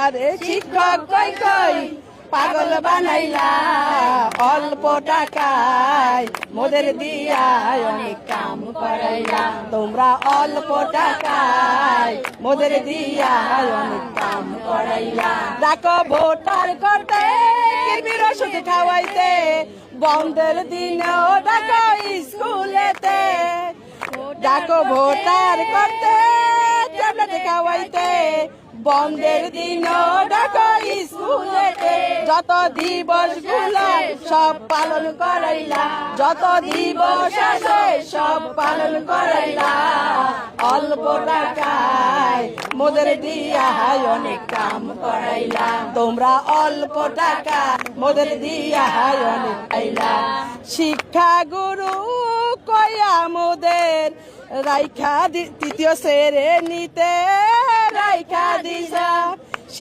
তারে শিক্ষক কই কই পাগল বানাইলা অল্প টাকায় মোদের দিয়া অনেক কাম করাইলা তোমরা অল্প টাকায় মোদের দিয়া অনেক কাম করাইলা ডাকো ভোটার করতে কিরমির ওষুধ খাওয়াইতে বন্ধের দিনেও ডাকো স্কুলেতে ডাকো ভোটার করতে ট্যাবলেট খাওয়াইতে বন্ধের দিনও ডাকো স্কুলেতে যত দিবস গুলো সব পালন করাইলা যত দিবস আছে সব পালন করাইলা অল্প টাকায় মোদের দিয়া অনেক কাম করাইলা তোমরা অল্প টাকা মোদের দিয়া অনেক খাইলা শিক্ষা গুরু কয়া মোদের রাইখা তৃতীয় শ্রেণীতে রাইখা দিছা